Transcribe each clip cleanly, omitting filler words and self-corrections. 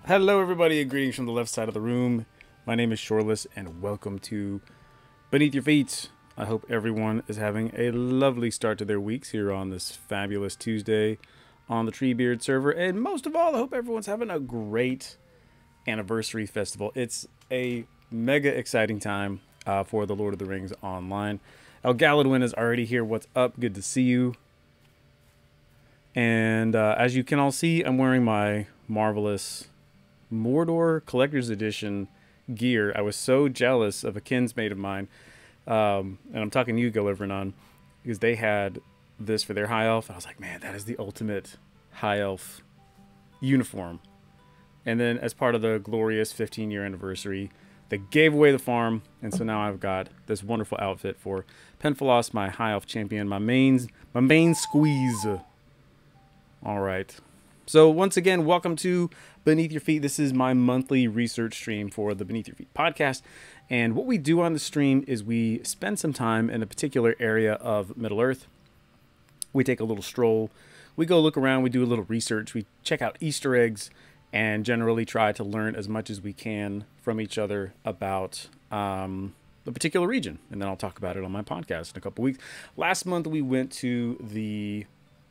Hello, everybody. Greetings from the left side of the room. My name is Shoreless, and welcome to Beneath Your Feet. I hope everyone is having a lovely start to their weeks here on this fabulous Tuesday on the Treebeard server. And most of all, I hope everyone's having a great anniversary festival. It's a mega exciting time for the Lord of the Rings online. El Galadwin is already here. What's up? Good to see you. And as you can all see, I'm wearing my marvelous Mordor Collector's Edition gear. I was so jealous of a kinsmate of mine, and I'm talking to you, Gilivranon, because they had this for their High Elf. I was like, man, that is the ultimate High Elf uniform. And then as part of the glorious 15-year anniversary, they gave away the farm, and so now I've got this wonderful outfit for Penfolos, my High Elf champion, my main squeeze. All right. So once again, welcome to Beneath Your Feet. This is my monthly research stream for the Beneath Your Feet podcast. And what we do on the stream is we spend some time in a particular area of Middle-earth. We take a little stroll. We go look around. We do a little research. We check out Easter eggs and generally try to learn as much as we can from each other about the particular region. And then I'll talk about it on my podcast in a couple weeks. Last month, we went to the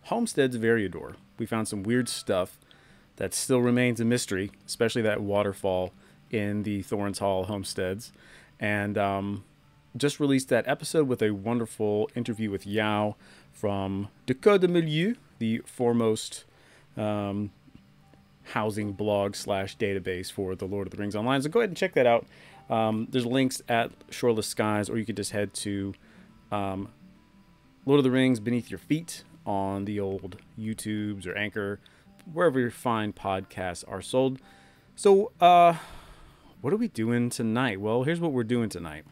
homesteads of Eriador. We found some weird stuff that still remains a mystery, especially that waterfall in the Thorns Hall homesteads. And just released that episode with a wonderful interview with Yao from Decode de Milieu, the foremost housing blog / database for the Lord of the Rings online. So go ahead and check that out. There's links at Shoreless Skies, or you can just head to Lord of the Rings Beneath Your Feet on the old YouTubes or Anchor, wherever your fine podcasts are sold. So, what are we doing tonight? Well, here's what we're doing tonight.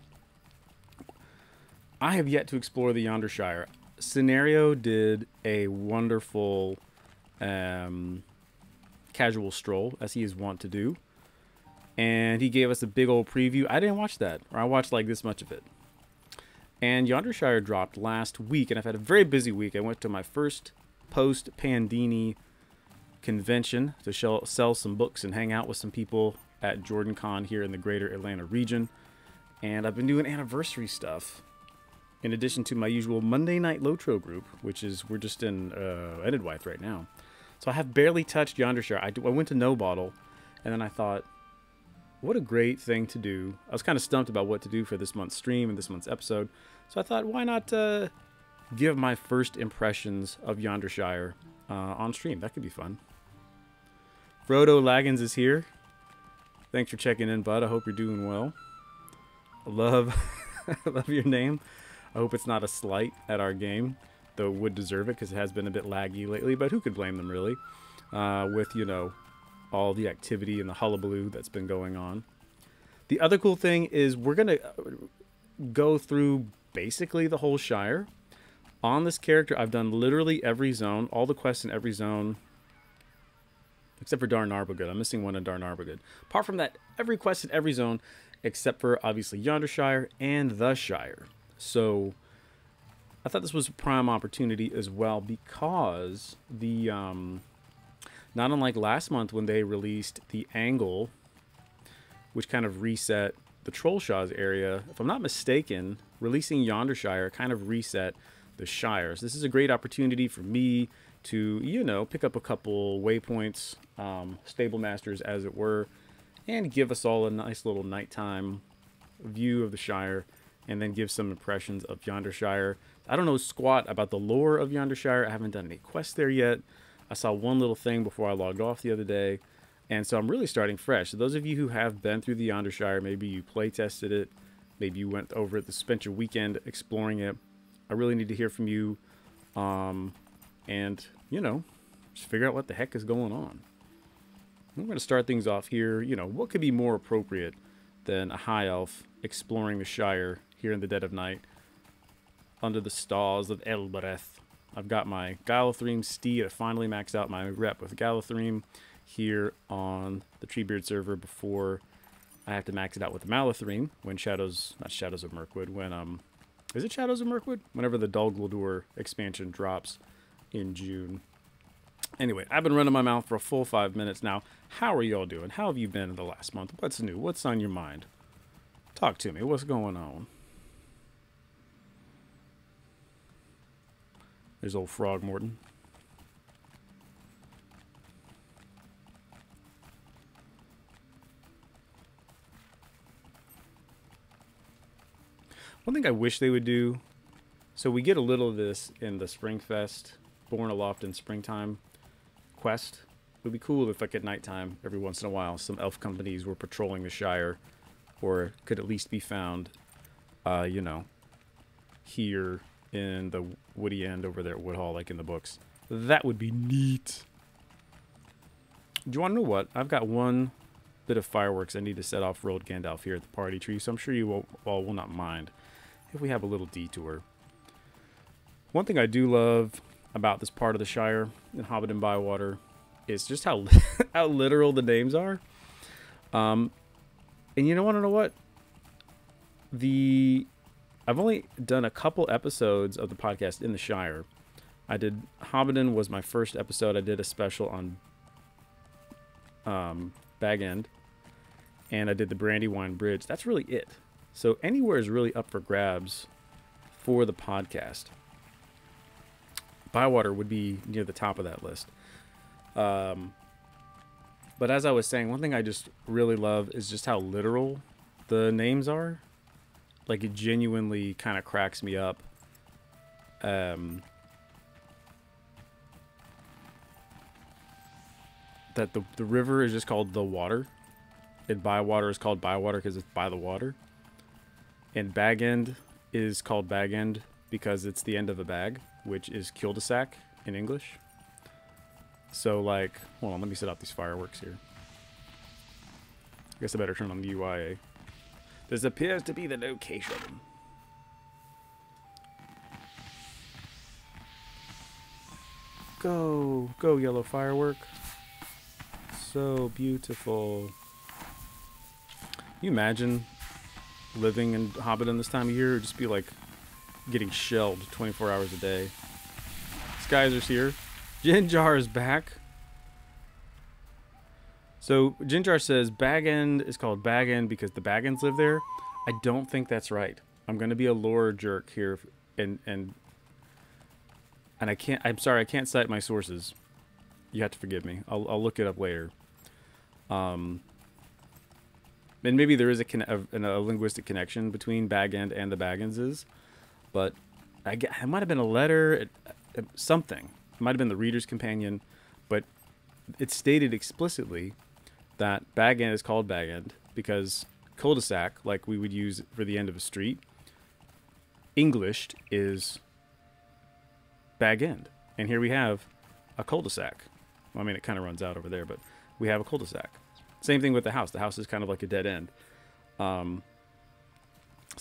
I have yet to explore the Yondershire. Scenario did a wonderful casual stroll, as he is wont to do. And he gave us a big old preview. I didn't watch that, or I watched like this much of it. And Yondershire dropped last week, and I've had a very busy week. I went to my first post-Pandini convention to sell some books and hang out with some people at JordanCon here in the greater Atlanta region. And I've been doing anniversary stuff, in addition to my usual Monday night LOTRO group, which is, we're just in Edidwythe right now. So I have barely touched Yondershire. I went to No Bottle, and then I thought, what a great thing to do. I was kind of stumped about what to do for this month's stream and this month's episode. So I thought, why not give my first impressions of Yondershire on stream? That could be fun. Frodo Laggins is here. Thanks for checking in, bud. I hope you're doing well. I love your name. I hope it's not a slight at our game, though it would deserve it because it has been a bit laggy lately, but who could blame them, really? With, you know, all the activity and the hullabaloo that's been going on. The other cool thing is we're going to go through basically the whole Shire. On this character, I've done literally every zone, all the quests in every zone, except for Darnarbogad. I'm missing one in Darnarbogad. Apart from that, every quest in every zone, except for obviously Yondershire and the Shire. So I thought this was a prime opportunity as well, because the not unlike last month when they released the Angle, which kind of reset the Trollshaws area, if I'm not mistaken, releasing Yondershire kind of reset the Shire. So this is a great opportunity for me to, you know, pick up a couple waypoints, stable masters as it were, and give us all a nice little nighttime view of the Shire, and then give some impressions of Yondershire. I don't know squat about the lore of Yondershire. I haven't done any quests there yet. I saw one little thing before I logged off the other day, and so I'm really starting fresh. So those of you who have been through the Yondershire, maybe you play tested it, maybe you went over it, spent your weekend exploring it, I really need to hear from you, and, you know, just figure out what the heck is going on. I'm going to start things off here. You know, what could be more appropriate than a high elf exploring the Shire here in the dead of night under the stars of Elbereth. I've got my Galathreme steed. I finally maxed out my rep with Galathreme here on the Treebeard server before I have to max it out with Malathreme when not Shadows of Mirkwood, when, is it Shadows of Mirkwood? Whenever the Dol Guldur expansion drops in June. Anyway, I've been running my mouth for a full 5 minutes now. How are y'all doing? How have you been in the last month? What's new? What's on your mind? Talk to me. What's going on? There's old Frog Morton. One thing I wish they would do, so we get a little of this in the Springfest, Born Aloft in Springtime quest. It would be cool if, like, at nighttime, every once in a while, some elf companies were patrolling the Shire, or could at least be found, you know, here in the Woody End over there at Woodhall, like in the books. That would be neat. Do you want to know what? I've got one bit of fireworks I need to set off for old Gandalf here at the party tree, so I'm sure you all will not mind if we have a little detour. One thing I do love about this part of the Shire in Hobbit and Bywater is just how how literal the names are. And you want to know what? I've only done a couple episodes of the podcast in the Shire. I did Hobbiton was my first episode. I did a special on Bag End, and I did the Brandywine Bridge. That's really it. So anywhere is really up for grabs for the podcast. Bywater would be near the top of that list. But as I was saying, one thing I just really love is just how literal the names are. Like, it genuinely kind of cracks me up. That the river is just called the Water. And Bywater is called Bywater because it's by the water. And Bag End is called Bag End because it's the end of a bag, which is cul-de-sac in English. So, like, hold on, let me set up these fireworks here. I guess I better turn on the UI. This appears to be the location. Go, go, yellow firework. So beautiful. Can you imagine living in Hobbiton this time of year? It would just be like getting shelled 24 hours a day. Skyzer's here. Jinjar is back. So Jinjar says Bag End is called Bag End because the Baggins live there. I don't think that's right. I'm going to be a lore jerk here, and I can't. I'm sorry, I can't cite my sources. You have to forgive me. I'll look it up later. And maybe there is a linguistic connection between Bag End and the Bagginses, but it might have been a letter, something. It might have been the Reader's Companion, but it's stated explicitly that Bag End is called Bag End because cul-de-sac, like we would use for the end of a street, Englished is Bag End. And here we have a cul-de-sac. Well, I mean, it kind of runs out over there, but we have a cul-de-sac. Same thing with the house. The house is kind of like a dead end. So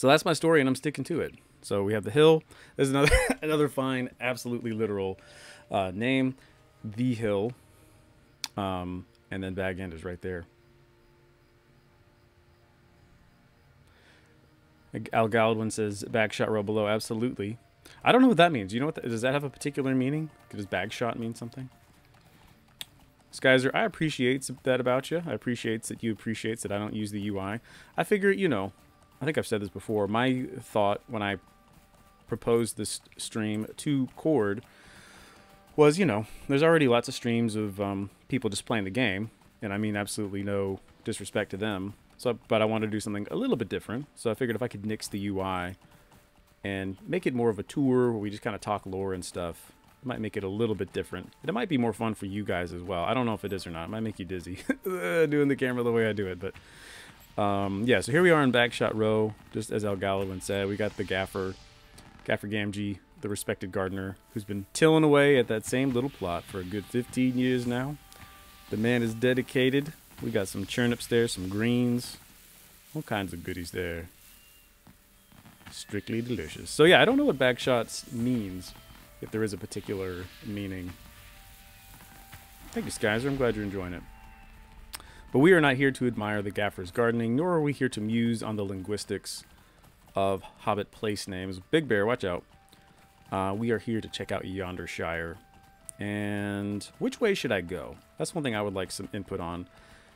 that's my story, and I'm sticking to it. So we have the hill. There's another another fine, absolutely literal name, the hill. And then Bag End is right there. Al Galdwin says bag shot row below. Absolutely. I don't know what that means. You know what? Does that have a particular meaning? Does bag shot mean something? Skyzer, I appreciate that about you. I appreciate that you appreciate that I don't use the UI. I figure, I think I've said this before. My thought when I proposed this stream to Cord was, there's already lots of streams of people just playing the game. And I mean absolutely no disrespect to them. But I want to do something a little bit different. So I figured if I could nix the UI and make it more of a tour where we just kind of talk lore and stuff, it might make it a little bit different. And it might be more fun for you guys as well. I don't know if it is or not. It might make you dizzy doing the camera the way I do it. But yeah, so here we are in Bagshot Row, just as Al Gallowin said. We got the Gaffer Gamgee, the respected gardener, who's been tilling away at that same little plot for a good 15 years now. The man is dedicated. We got some turnips there, some greens, all kinds of goodies there. Strictly delicious. So yeah, I don't know what bagshots means, if there is a particular meaning. Thank you, Skyzer. I'm glad you're enjoying it. But we are not here to admire the Gaffer's gardening, nor are we here to muse on the linguistics of Hobbit place names. Big Bear, watch out. We are here to check out Yondershire And which way should I go? That's one thing I would like some input on.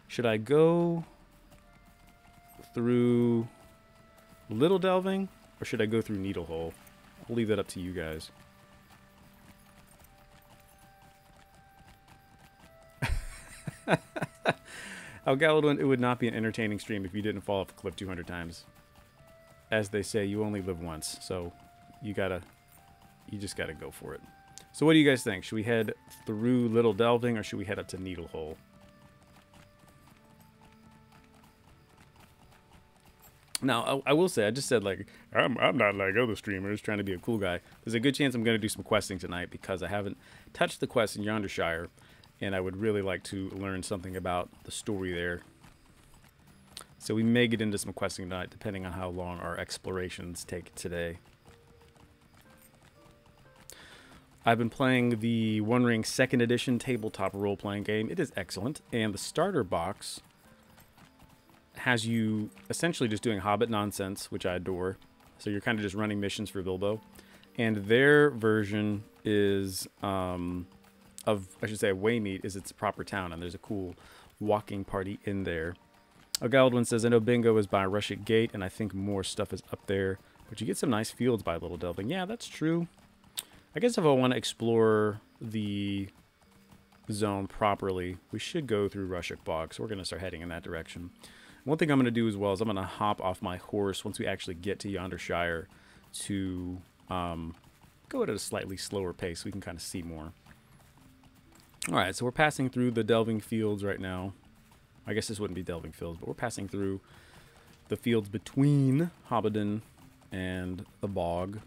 Should I go through Little Delving, or should I go through Needle Hole? I'll leave that up to you guys. Oh, Galadwin, it would not be an entertaining stream if you didn't fall off a cliff 200 times. As they say, you only live once, so you just gotta go for it. So what do you guys think? Should we head through Little Delving, or should we head up to Needle Hole? Now, I will say, I just said, like, I'm not like other streamers trying to be a cool guy. There's a good chance I'm going to do some questing tonight because I haven't touched the quest in Yondershire, and I would really like to learn something about the story there. So we may get into some questing tonight, depending on how long our explorations take today. I've been playing the One Ring 2nd Edition tabletop role-playing game. It is excellent, and the starter box has you essentially just doing Hobbit nonsense, which I adore. So you're kind of just running missions for Bilbo. And their version is, I should say, Waymeet is its proper town, and there's a cool walking party in there. Galadwin says, I know Bingo is by Rushick Gate, and I think more stuff is up there. But you get some nice fields by Little Delving. Yeah, that's true. I guess if I want to explore the zone properly, we should go through Rushick Bog, so we're going to start heading in that direction. One thing I'm going to do as well is I'm going to hop off my horse once we actually get to Yondershire to go at a slightly slower pace so we can kind of see more. Alright, so we're passing through the delving fields right now. I guess this wouldn't be delving fields, but we're passing through the fields between Hobbidon and the bog.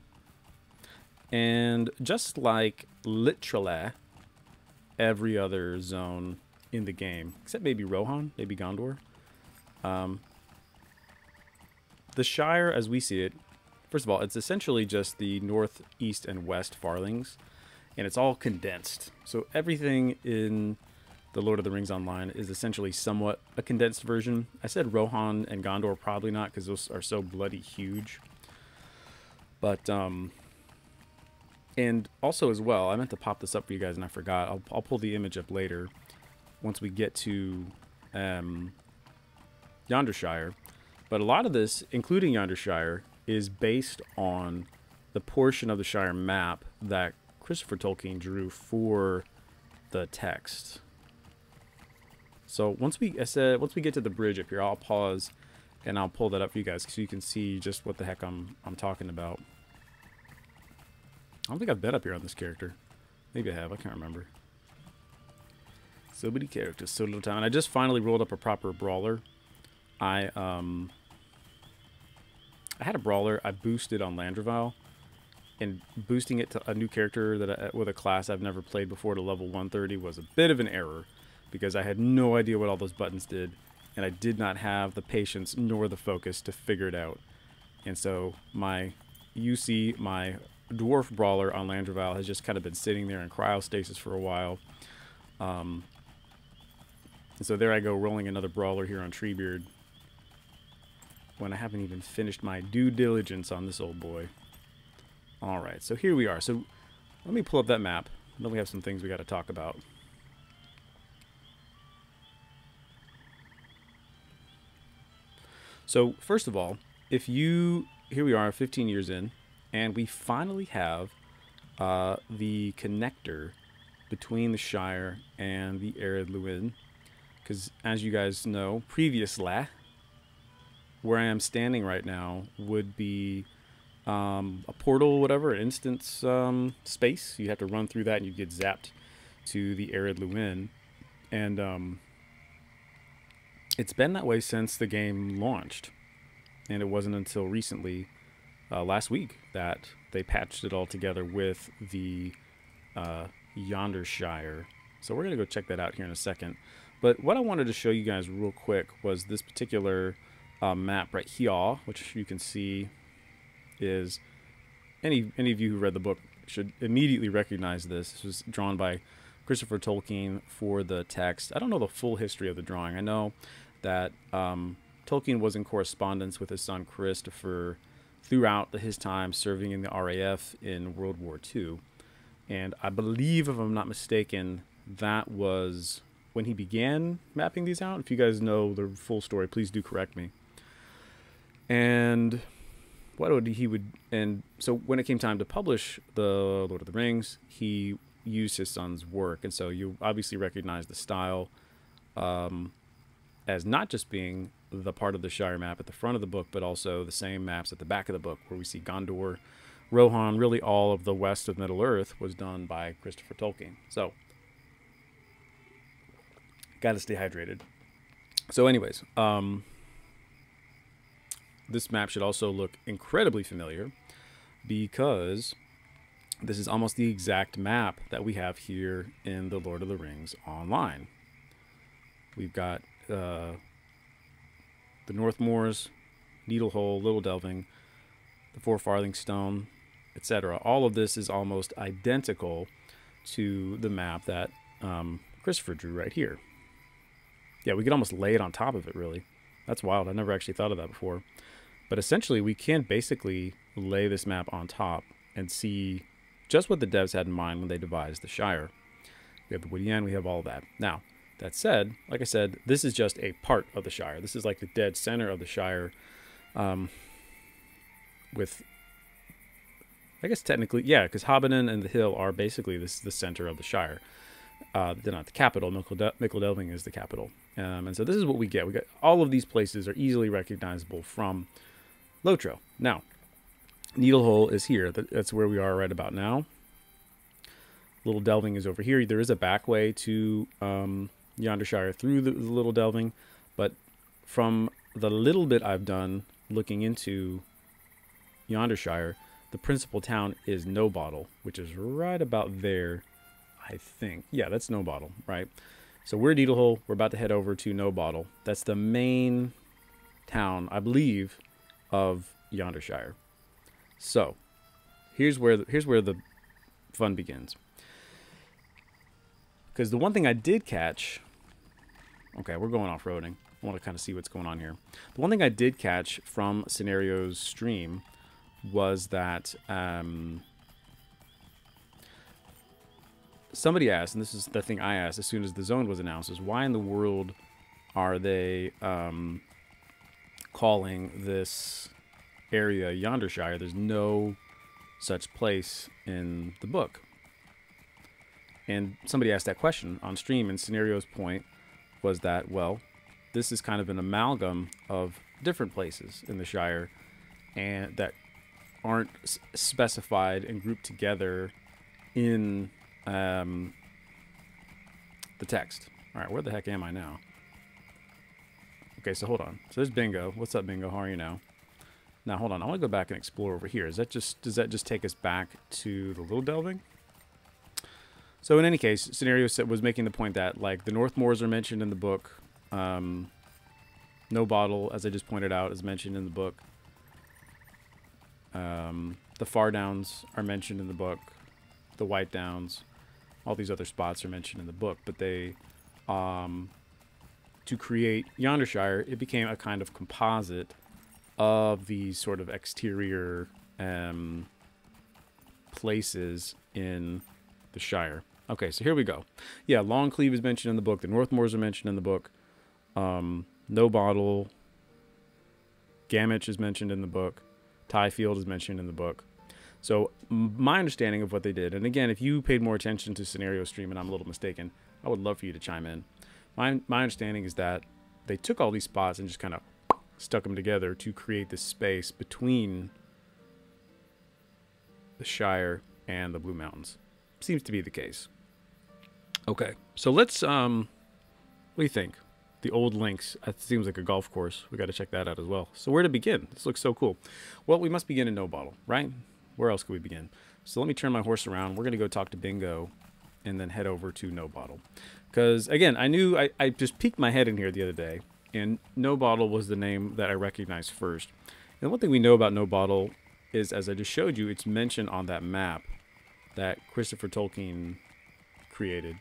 And just like literally every other zone in the game, except maybe Rohan, maybe Gondor, the Shire, as we see it, first of all, it's essentially just the north, east, and west farthings, and it's all condensed. So everything in the Lord of the Rings Online is essentially somewhat a condensed version. I said Rohan and Gondor probably not, because those are so bloody huge. But, and also as well, I meant to pop this up for you guys and I forgot. I'll pull the image up later once we get to Yondershire. But a lot of this, including Yondershire, is based on the portion of the Shire map that Christopher Tolkien drew for the text. So once we get to the bridge up here, I'll pause and I'll pull that up for you guys so you can see just what the heck I'm talking about. I don't think I've been up here on this character. Maybe I have. I can't remember. So many characters, so little time. And I just finally rolled up a proper brawler. I had a brawler. I boosted on Landravile, and boosting it to a new character with a class I've never played before to level 130 was a bit of an error because I had no idea what all those buttons did, and I did not have the patience nor the focus to figure it out. And so my dwarf brawler on Landravile has just kind of been sitting there in cryostasis for a while. And so there I go, rolling another brawler here on Treebeard when I haven't even finished my due diligence on this old boy. Alright, so here we are. So let me pull up that map. Then we have some things we got to talk about. So first of all, here we are 15 years in, and we finally have the connector between the Shire and the Arid Luin. Because as you guys know, previously, where I am standing right now would be a portal, whatever, an instance space. You have to run through that and you get zapped to the Arid Luin. And it's been that way since the game launched. And it wasn't until recently, last week, that they patched it all together with the Yondershire. So we're going to go check that out here in a second. But what I wanted to show you guys real quick was this particular map right here, which you can see is, any of you who read the book should immediately recognize this. This was drawn by Christopher Tolkien for the text. I don't know the full history of the drawing. I know that Tolkien was in correspondence with his son Christopher throughout his time serving in the RAF in World War II. And I believe, if I'm not mistaken, that was when he began mapping these out. If you guys know the full story, please do correct me. And and so when it came time to publish the Lord of the Rings, he used his son's work. And so you obviously recognize the style as not just being the part of the Shire map at the front of the book, but also the same maps at the back of the book, where we see Gondor, Rohan, really all of the west of Middle-earth was done by Christopher Tolkien. So, gotta stay hydrated. So anyways, this map should also look incredibly familiar, because this is almost the exact map that we have here in the Lord of the Rings online. We've got the North Moors, Needlehole, Little Delving, the Four Farthing Stone, etc. All of this is almost identical to the map that Christopher drew right here. Yeah, we could almost lay it on top of it, really. That's wild. I never actually thought of that before. But essentially, we can basically lay this map on top and see just what the devs had in mind when they devised the Shire. We have the Woody End, we have all that. Now, that said, like I said, this is just a part of the Shire. This is like the dead center of the Shire, with, I guess technically, yeah, because Hobbiton and the Hill are basically the center of the Shire. They're not the capital. Mickle Delving is the capital. And so this is what we get. We got all of these places are easily recognizable from LOTRO. Now, Needlehole is here. That's where we are right about now. Little Delving is over here. There is a back way to Yondershire through the Little Delving, but from the little bit I've done looking into Yondershire, the principal town is No Bottle, which is right about there, I think. Yeah, that's No Bottle, right? So we're Needlehole. We're about to head over to No Bottle. That's the main town, I believe, of Yondershire. So here's where the fun begins. Because the one thing I did catch... Okay, we're going off-roading. I want to kind of see what's going on here. The one thing I did catch from Scenario's stream was that somebody asked, and this is the thing I asked as soon as the zone was announced, is why in the world are they calling this area Yondershire? There's no such place in the book. And somebody asked that question on stream, and Scenario's point was that, well, this is kind of an amalgam of different places in the Shire and that aren't specified and grouped together in the text. All right, where the heck am I now? Okay, so hold on. So there's Bingo. What's up, Bingo? How are you now? Now, hold on. I want to go back and explore over here. Does that just take us back to the Little Delving? So in any case, Scenario was making the point that, like, the North Moors are mentioned in the book. No Bottle, as I just pointed out, is mentioned in the book. The Far Downs are mentioned in the book. The White Downs. All these other spots are mentioned in the book. But they, to create Yondershire, it became a kind of composite of these sort of exterior places in the Shire. Okay, so here we go. Yeah, Longcleave is mentioned in the book. The North Moors are mentioned in the book. No Bottle. Gamage is mentioned in the book. Tiefield is mentioned in the book. So my understanding of what they did, and again, if you paid more attention to Scenario Stream and I'm a little mistaken, I would love for you to chime in. My understanding is that they took all these spots and just kind of stuck them together to create this space between the Shire and the Blue Mountains. Seems to be the case. Okay, so let's, what do you think? The Old Links, it seems like a golf course. We got to check that out as well. So where to begin? This looks so cool. Well, we must begin in No Bottle, right? Where else could we begin? So let me turn my horse around. We're going to go talk to Bingo and then head over to No Bottle. Because, again, I just peeked my head in here the other day, and No Bottle was the name that I recognized first. And one thing we know about No Bottle is, as I just showed you, it's mentioned on that map that Christopher Tolkien created.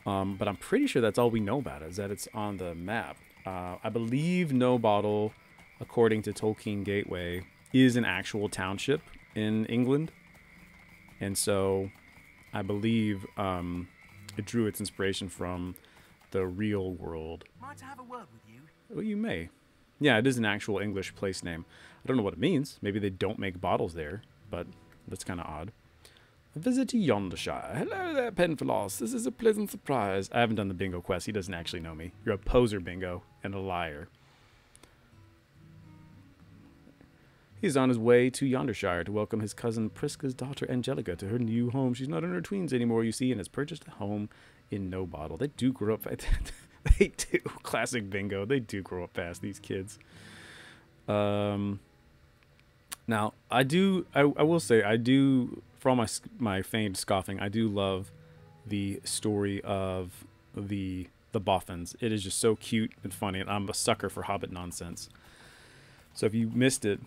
But I'm pretty sure that's all we know about it, is that it's on the map. I believe No Bottle, according to Tolkien Gateway, is an actual township in England. And so I believe it drew its inspiration from the real world. Might I have a word with you? Well, you may. Yeah, it is an actual English place name. I don't know what it means. Maybe they don't make bottles there, but that's kind of odd. A visit to Yondershire. Hello there, Penfolos. This is a pleasant surprise. I haven't done the bingo quest. He doesn't actually know me. You're a poser, Bingo, and a liar. He's on his way to Yondershire to welcome his cousin Priska's daughter Angelica to her new home. She's not in her tweens anymore, you see, and has purchased a home in no bottle. They do grow up fast. They do. Classic Bingo. They do grow up fast, these kids. Now, I will say, I do, for all my feigned scoffing, I do love the story of the Boffins. It is just so cute and funny, and I'm a sucker for Hobbit nonsense. So if you missed it,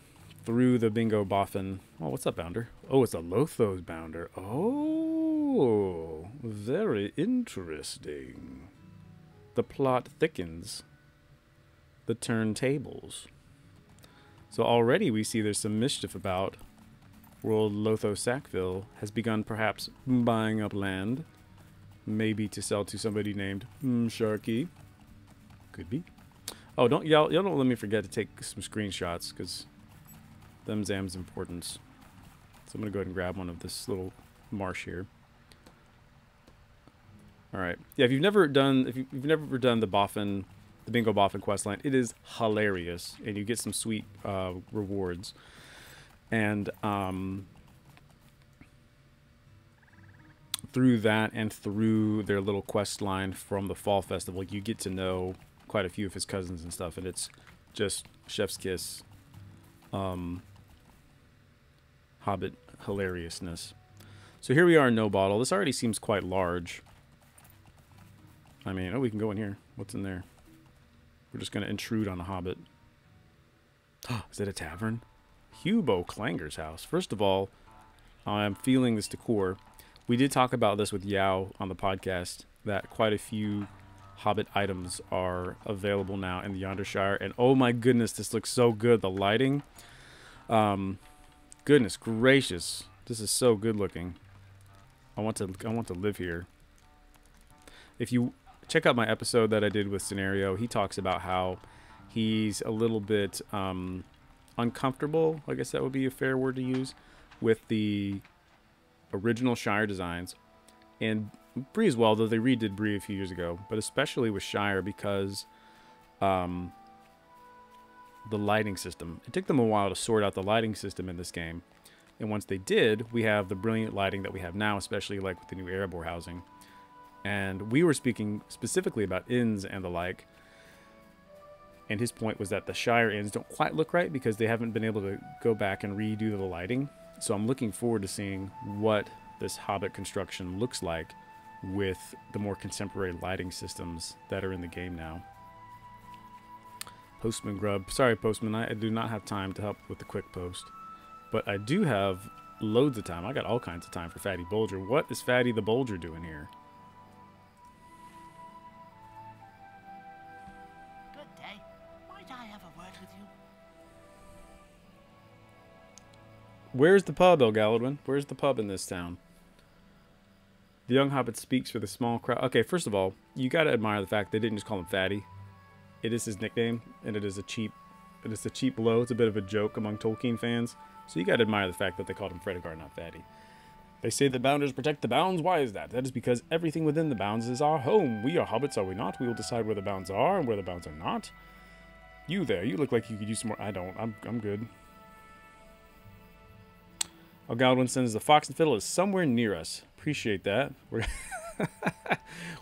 through the Bingo Boffin. Oh, what's up, Bounder? Oh, it's a Lothos Bounder. Oh, very interesting. The plot thickens. The turntables. So already we see there's some mischief about. World Lothos Sackville has begun perhaps buying up land. Maybe to sell to somebody named Sharky. Could be. Oh, y'all don't let me forget to take some screenshots, because them's importance. So I'm gonna go ahead and grab one of this little marsh here. All right. Yeah, if you've never done the Boffin, the Bingo Boffin questline, it is hilarious, and you get some sweet rewards. And through that and through their little quest line from the Fall Festival, you get to know quite a few of his cousins and stuff, and it's just chef's kiss. Hobbit hilariousness. So here we are in no bottle. This already seems quite large. I mean, oh, we can go in here. What's in there? We're just going to intrude on a Hobbit. Is it a tavern? Hubo Clanger's house. First of all, I'm feeling this decor. We did talk about this with Yao on the podcast, that quite a few Hobbit items are available now in the Yondershire. And oh my goodness, this looks so good. The lighting. Goodness gracious, this is so good looking. I want to live here. If you check out my episode that I did with Scenario, he talks about how he's a little bit uncomfortable, I guess that would be a fair word to use, with the original Shire designs. And Bree as well, though they redid Bree a few years ago, but especially with Shire because the lighting system. It took them a while to sort out the lighting system in this game. And once they did, we have the brilliant lighting that we have now, especially like with the new Erebor housing. And we were speaking specifically about inns and the like. And his point was that the Shire inns don't quite look right because they haven't been able to go back and redo the lighting. So I'm looking forward to seeing what this Hobbit construction looks like with the more contemporary lighting systems that are in the game now. Postman Grub. Sorry, Postman, I do not have time to help with the quick post. But I do have loads of time. I got all kinds of time for Fatty Bulger. What is Fatty the Bulger doing here? Good day. Might I have a word with you? Where's the pub, El Galadwin? Where's the pub in this town? The young Hobbit speaks for the small crowd. Okay, first of all, you gotta admire the fact they didn't just call him Fatty. It is his nickname, and it is a cheap blow. It's a bit of a joke among Tolkien fans. So you gotta admire the fact that they called him Fredegar, not Fatty. They say the Bounders protect the bounds. Why is that? That is because everything within the bounds is our home. We are hobbits, are we not? We will decide where the bounds are and where the bounds are not. You there, you look like you could use some more. I don't. I'm good. Oh, Godwin sends the Fox and Fiddle is somewhere near us. Appreciate that.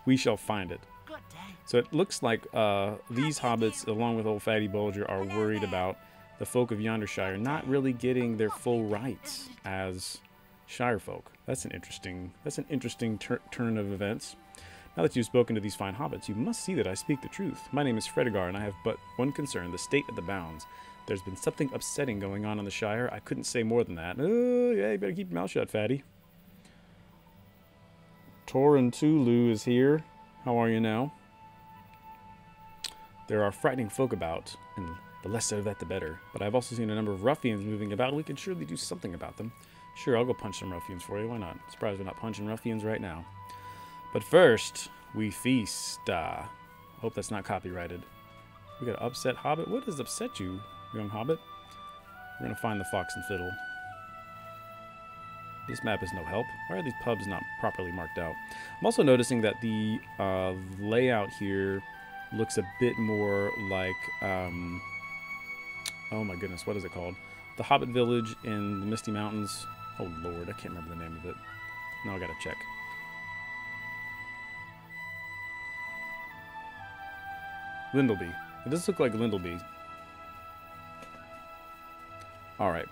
We shall find it. Good day. So it looks like these hobbits, along with old Fatty Bulger, are worried about the folk of Yondershire not really getting their full rights as Shire folk. That's an interesting turn of events. Now that you've spoken to these fine hobbits, you must see that I speak the truth. My name is Fredegar, and I have but one concern, the state of the bounds. There's been something upsetting going on in the Shire. I couldn't say more than that. Oh, yeah, you better keep your mouth shut, Fatty. Torin Tulu is here. How are you now? There are frightening folk about, and the less said of that, the better. But I've also seen a number of ruffians moving about, and we can surely do something about them. Sure, I'll go punch some ruffians for you. Why not? Surprised we're not punching ruffians right now. But first, we feast. Hope that's not copyrighted. We got upset hobbit. What does upset you, young hobbit? We're gonna find the fox and fiddle. This map is no help. Why are these pubs not properly marked out? I'm also noticing that the layout here looks a bit more like, oh my goodness, what is it called? The Hobbit Village in the Misty Mountains. Oh lord, I can't remember the name of it. Now I gotta check. Lindleby. It does look like Lindleby. Alright,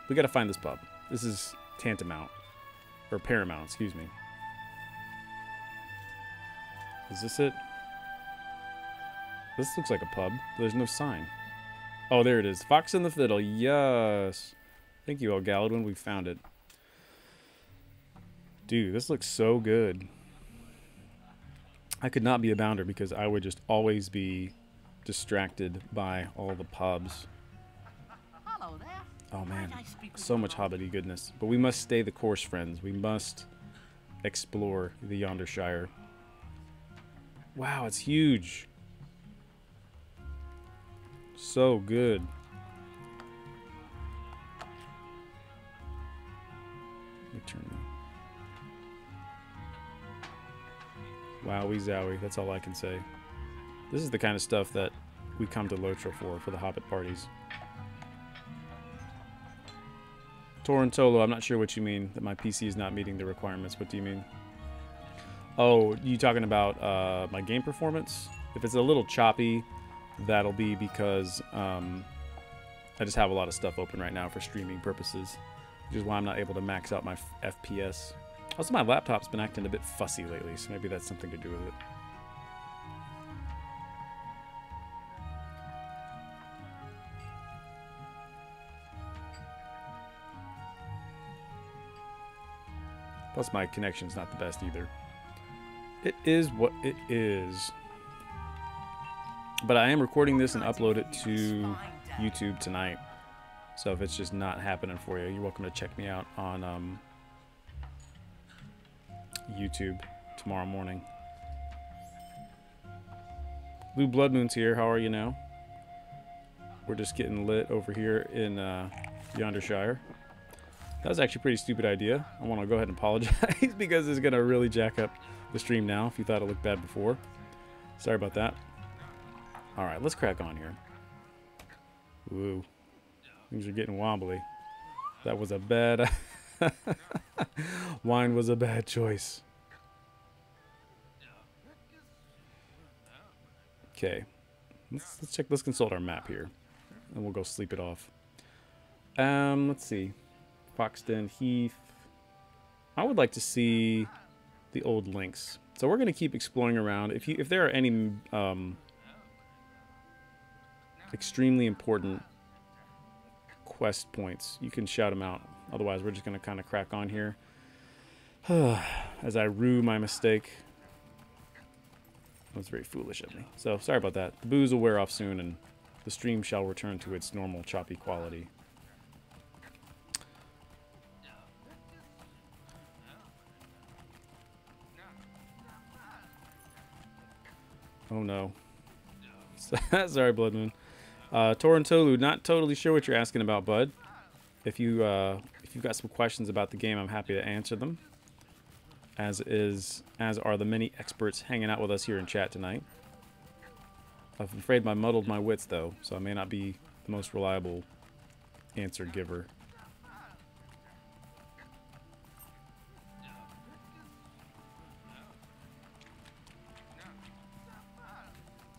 we gotta find this pub. This is tantamount. Or paramount, excuse me. Is this it? This looks like a pub. There's no sign. Oh, there it is. Fox and the Fiddle. Yes. Thank you, O'Galadwin. We found it. Dude, this looks so good. I could not be a bounder because I would just always be distracted by all the pubs. Hello there. Oh man, Might I speak with so you much alone? hobbity goodness. But we must stay the course, friends. We must explore the Yondershire. Wow, it's huge. So good. Let me turn that. Wowie zowie, that's all I can say. This is the kind of stuff that we come to LOTRO for the Hobbit parties. Torrentolo, I'm not sure what you mean, that my PC is not meeting the requirements. What do you mean? Oh, you talking about my game performance? If it's a little choppy, that'll be because I just have a lot of stuff open right now for streaming purposes, which is why I'm not able to max out my FPS. Also, my laptop's been acting a bit fussy lately, so maybe that's something to do with it. Plus, my connection's not the best either. It is what it is. But I am recording this and upload it to YouTube tonight. So if it's just not happening for you, you're welcome to check me out on YouTube tomorrow morning. Blue Blood Moon's here. How are you now? We're just getting lit over here in Yondershire. That was actually a pretty stupid idea. I want to go ahead and apologize because it's going to really jack up the stream now if you thought it looked bad before. Sorry about that. Alright, let's crack on here. Ooh. Things are getting wobbly. That was a bad... Wine was a bad choice. Okay. Let's check. Let's consult our map here. And we'll go sleep it off. Let's see. Foxden Heath. I would like to see the old links. So we're going to keep exploring around. If there are any extremely important quest points, you can shout them out. Otherwise, we're just going to kind of crack on here. As I rue my mistake. That was very foolish of me. So, sorry about that. The booze will wear off soon, and the stream shall return to its normal choppy quality. Oh no. Sorry, Blood Moon. Torrentolu, not totally sure what you're asking about, bud. If you've got some questions about the game, I'm happy to answer them. As are the many experts hanging out with us here in chat tonight. I'm afraid I muddled my wits though, so I may not be the most reliable answer giver.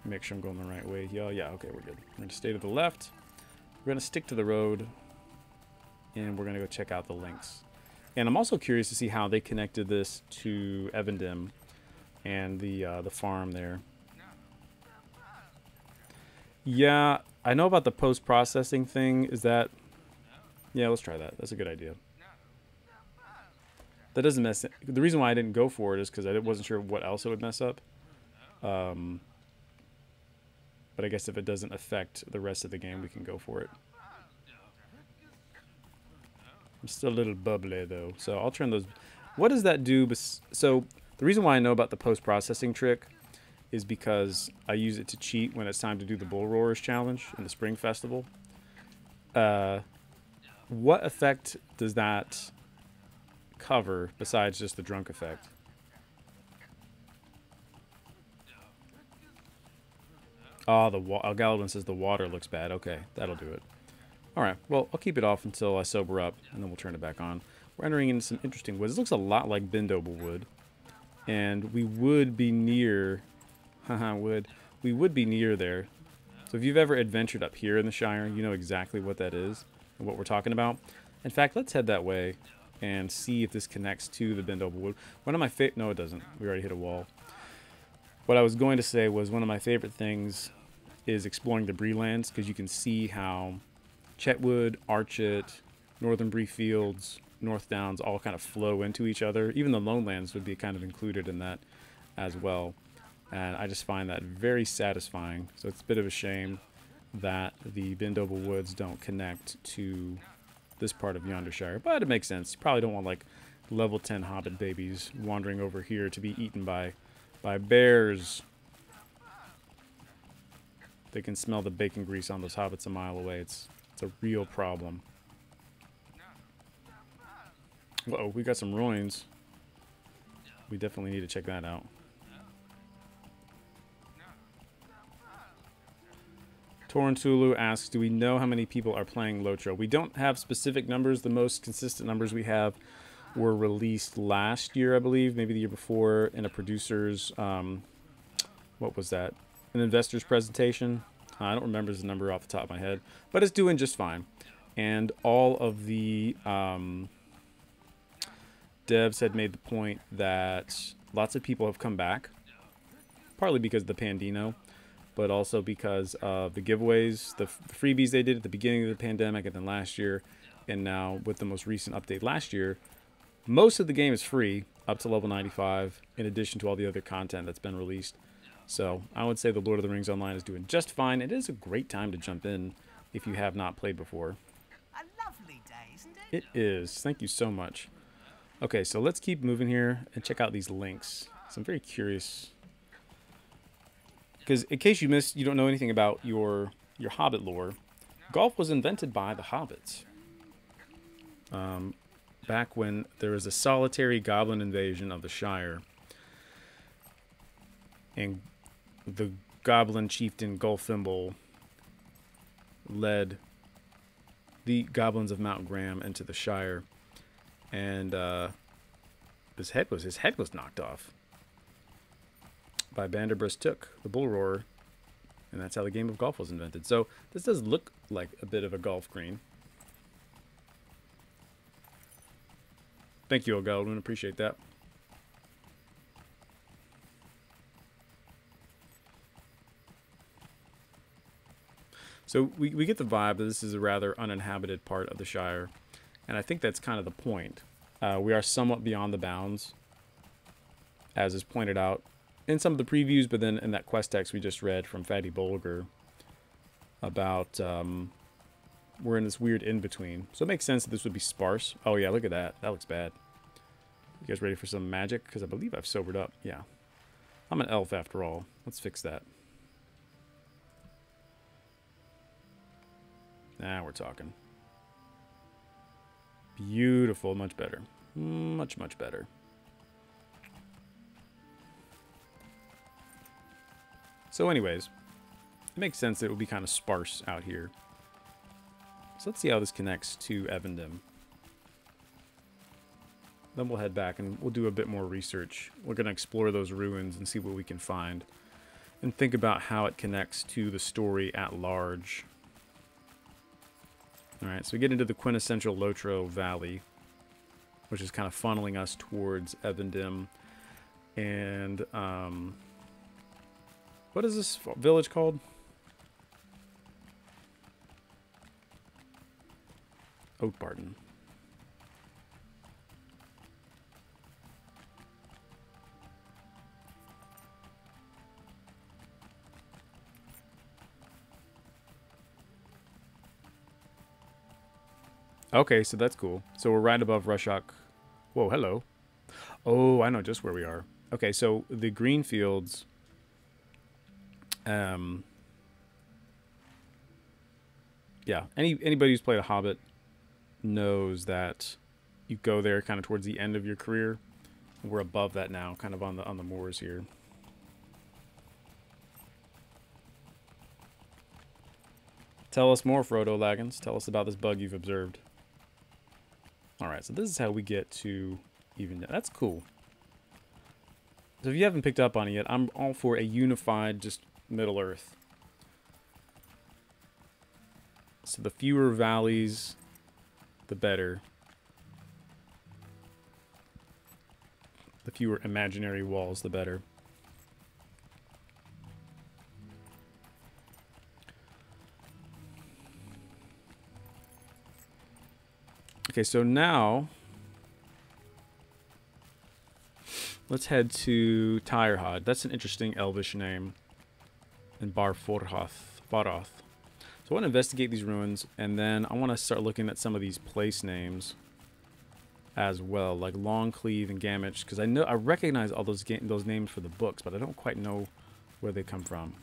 Make sure I'm going the right way. Yeah, okay, we're good. We're going to stay to the left. We're going to stick to the road. And we're going to go check out the links. And I'm also curious to see how they connected this to Evendim and the farm there. Yeah, I know about the post-processing thing. Is that... Yeah, let's try that. That's a good idea. That doesn't mess... The reason why I didn't go for it is because I wasn't sure what else it would mess up. But I guess if it doesn't affect the rest of the game, we can go for it. I'm still a little bubbly though, so I'll turn those. What does that do? So the reason why I know about the post-processing trick is because I use it to cheat when it's time to do the Bull Roarers challenge in the Spring Festival. What effect does that cover besides just the drunk effect? Oh, Galvin says the water looks bad. Okay, that'll do it. All right, well, I'll keep it off until I sober up, and then we'll turn it back on. We're entering into some interesting woods. It looks a lot like Bindoble Wood, and we would be near... We would be near there. So if you've ever adventured up here in the Shire, you know exactly what that is and what we're talking about. In fact, let's head that way and see if this connects to the Bindoble Wood. One of my no, it doesn't. We already hit a wall. What I was going to say was one of my favorite things is exploring the Bree lands, because you can see how Chetwood, Archet, Northern Bree Fields, North Downs all kind of flow into each other. Even the Lone Lands would be kind of included in that as well. And I just find that very satisfying. So it's a bit of a shame that the Bindoble Woods don't connect to this part of Yondershire. But it makes sense. You probably don't want like level 10 hobbit babies wandering over here to be eaten by bears. They can smell the bacon grease on those hobbits a mile away. It's a real problem. Uh-oh, we got some ruins. We definitely need to check that out. Torrentulu asks, do we know how many people are playing LOTRO? We don't have specific numbers. The most consistent numbers we have were released last year, I believe, maybe the year before, in a producer's, what was that? An investor's presentation. I don't remember the number off the top of my head, but it's doing just fine. And all of the devs had made the point that lots of people have come back, partly because of the Pandino, but also because of the giveaways, the freebies they did at the beginning of the pandemic and then last year, and now with the most recent update last year. Most of the game is free up to level 95, in addition to all the other content that's been released. So I would say the Lord of the Rings Online is doing just fine. It is a great time to jump in if you have not played before. A lovely day, isn't it? It is. Thank you so much. Okay, so let's keep moving here and check out these links. So I'm very curious, because in case you don't know anything about your Hobbit lore, golf was invented by the Hobbits. Back when there was a solitary goblin invasion of the Shire, and the goblin chieftain Gulfimble led the goblins of Mount Graham into the Shire, and his head was knocked off by Banderbus Took, the bull roarer, and that's how the game of golf was invented. So this does look like a bit of a golf green. Thank you, O'Galdwin. Appreciate that. So we get the vibe that this is a rather uninhabited part of the Shire, and I think that's kind of the point. We are somewhat beyond the bounds, as is pointed out in some of the previews, but then in that quest text we just read from Fatty Bolger about we're in this weird in-between. So it makes sense that this would be sparse. Oh yeah, look at that. That looks bad. You guys ready for some magic? Because I believe I've sobered up. Yeah. I'm an elf after all. Let's fix that. Now we're talking. Beautiful. Much better. Much, much better. So anyways, it makes sense that it would be kind of sparse out here. So let's see how this connects to Evendom. Then we'll head back and we'll do a bit more research. We're going to explore those ruins and see what we can find, and think about how it connects to the story at large. Alright, so we get into the quintessential LOTRO Valley, which is kind of funneling us towards Evendom. And, what is this village called? Oatbarton. Okay, so that's cool. So we're right above Rushock. Whoa, hello. Oh, I know just where we are. Okay, so the green fields. Yeah, anybody who's played a Hobbit knows that you go there kind of towards the end of your career. We're above that now, kind of on the moors here. Tell us more, Frodo Laggins. Tell us about this bug you've observed. All right, so this is how we get to even. That's cool. So if you haven't picked up on it yet, I'm all for a unified, just Middle Earth. So the fewer valleys, the better. The fewer imaginary walls, the better. Okay, so now let's head to Tyrehod. That's an interesting Elvish name. And Barforhoth. Baroth. So I want to investigate these ruins, and then I want to start looking at some of these place names as well, like Longcleave and Gamich, because I recognize all those names for the books, but I don't quite know where they come from.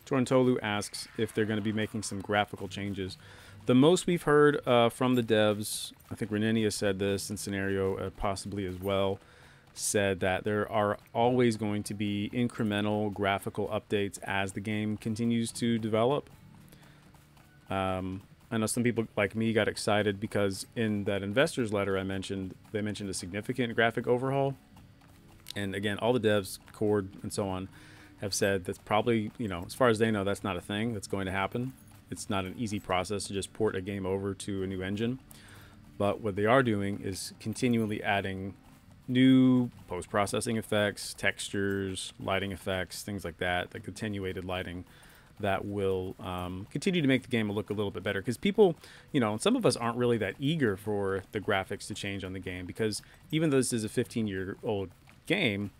Torrentolu asks if they're going to be making some graphical changes. The most we've heard from the devs, I think Renenia said this, and Scenario possibly as well, said that there are always going to be incremental graphical updates as the game continues to develop. I know some people like me got excited because in that investors letter I mentioned, they mentioned a significant graphic overhaul. And again, all the devs, Cord and so on, have said that's probably, you know, as far as they know, that's not a thing that's going to happen. It's not an easy process to just port a game over to a new engine. But what they are doing is continually adding new post-processing effects, textures, lighting effects, things like that, like attenuated lighting that will continue to make the game look a little bit better. Because people, you know, some of us aren't really that eager for the graphics to change on the game, because even though this is a 15-year-old game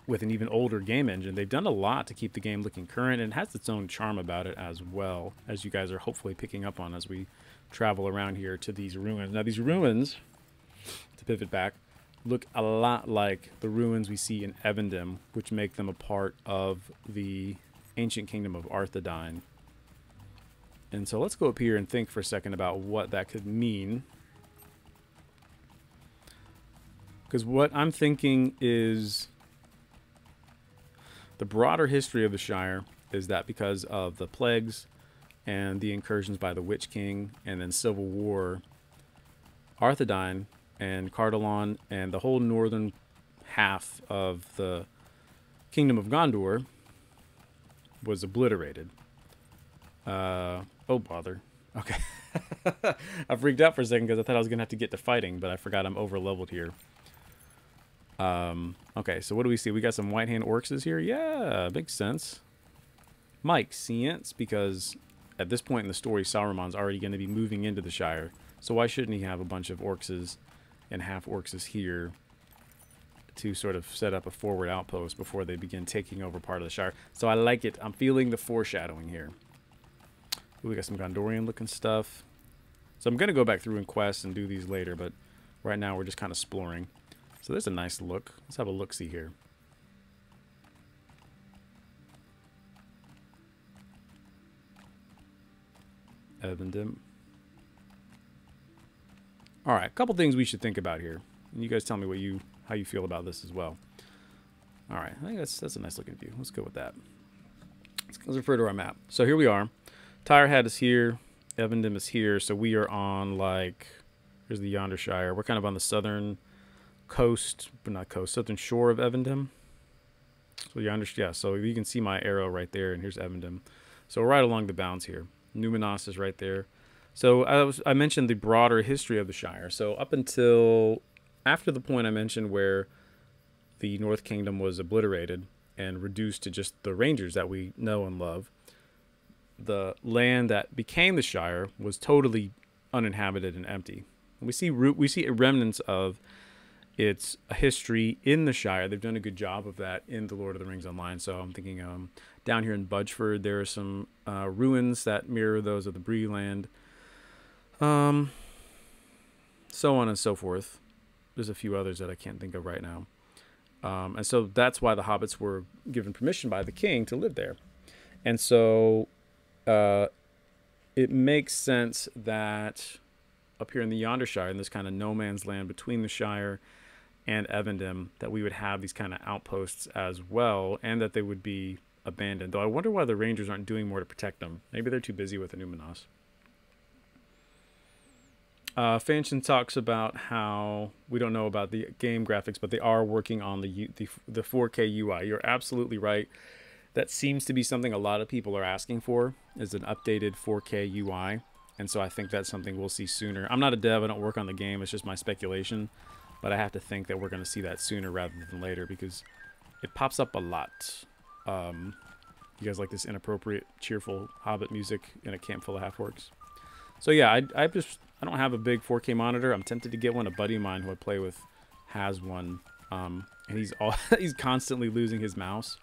with an even older game engine, they've done a lot to keep the game looking current, and it has its own charm about it as well, as you guys are hopefully picking up on as we travel around here to these ruins. Now these ruins, to pivot back, look a lot like the ruins we see in Evendem, which make them a part of the ancient kingdom of Arthedain. And so let's go up here and think for a second about what that could mean. Because what I'm thinking is the broader history of the Shire is that because of the plagues and the incursions by the Witch King and then Civil War, Arthedain and Cardalon and the whole northern half of the Kingdom of Gondor was obliterated. Oh, bother. Okay. I freaked out for a second because I thought I was going to have to get to fighting, but I forgot I'm over-leveled here. Okay, so what do we see? We got some White Hand Orcs here. Yeah, makes sense. Mike, science, because at this point in the story, Sauron's already going to be moving into the Shire. So why shouldn't he have a bunch of Orcs and half Orcs here to sort of set up a forward outpost before they begin taking over part of the Shire? So I like it. I'm feeling the foreshadowing here. Ooh, we got some Gondorian looking stuff. So I'm going to go back through and quest and do these later, but right now we're just kind of exploring. So there's a nice look. Let's have a look-see here. Evendem. All right, a couple things we should think about here. And you guys tell me how you feel about this as well. All right, I think that's a nice looking view. Let's go with that. Let's refer to our map. So here we are. Tirehead is here. Evendem is here. So we are on, like, here's the Yondershire. We're kind of on the southern coast, but not coast, southern shore of Evendem. So yeah, so you can see my arrow right there, and here's Evendem. So we're right along the bounds here. Numinos is right there. So I mentioned the broader history of the Shire. So up until after the point I mentioned where the North Kingdom was obliterated and reduced to just the rangers that we know and love, the land that became the Shire was totally uninhabited and empty. And we see remnants of it's a history in the Shire. They've done a good job of that in the Lord of the Rings Online. So I'm thinking down here in Budgeford, there are some ruins that mirror those of the Bree land. So on and so forth. There's a few others that I can't think of right now. And so that's why the hobbits were given permission by the king to live there. And so it makes sense that up here in the Yondershire, in this kind of no man's land between the Shire and Evendom, that we would have these kind of outposts as well, and that they would be abandoned. Though I wonder why the Rangers aren't doing more to protect them. Maybe they're too busy with Numenos. Fanshin talks about how we don't know about the game graphics, but they are working on the 4K UI. You're absolutely right. That seems to be something a lot of people are asking for, is an updated 4K UI. And so I think that's something we'll see sooner. I'm not a dev. I don't work on the game. It's just my speculation. But I have to think that we're going to see that sooner rather than later because it pops up a lot. You guys like this inappropriate, cheerful Hobbit music in a camp full of half-orcs? So yeah, I don't have a big 4K monitor. I'm tempted to get one. A buddy of mine who I play with has one. And he's constantly losing his mouse.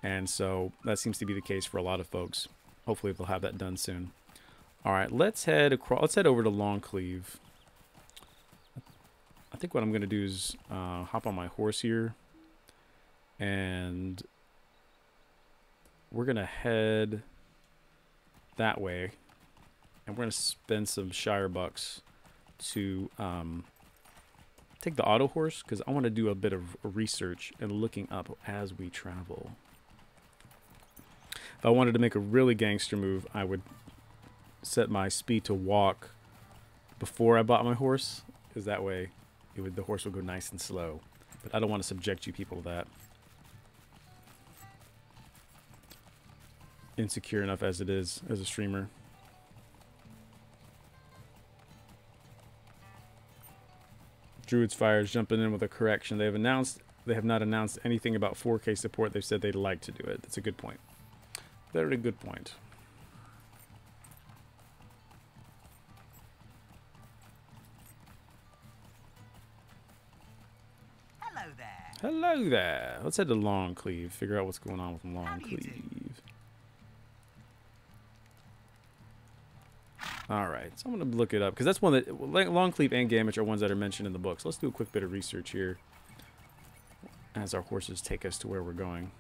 And so that seems to be the case for a lot of folks. Hopefully they'll have that done soon. All right, let's head across. Let's head over to Longcleave. I think what I'm going to do is hop on my horse here. And we're going to head that way. And we're going to spend some Shire bucks to take the auto horse because I want to do a bit of research and looking up as we travel. If I wanted to make a really gangster move, I would set my speed to walk before I bought my horse, because that way the horse will go nice and slow. But I don't want to subject you people to that. Insecure enough as it is as a streamer. Druid's Fire is jumping in with a correction. They have not announced anything about 4K support. They've said they'd like to do it. That's a good point. Very good point. Hello there. Hello there. Let's head to Longcleave. Figure out what's going on with Longcleave. All right, so I'm going to look it up because that's one that Longcleave and Gamage are ones that are mentioned in the book. So let's do a quick bit of research here as our horses take us to where we're going.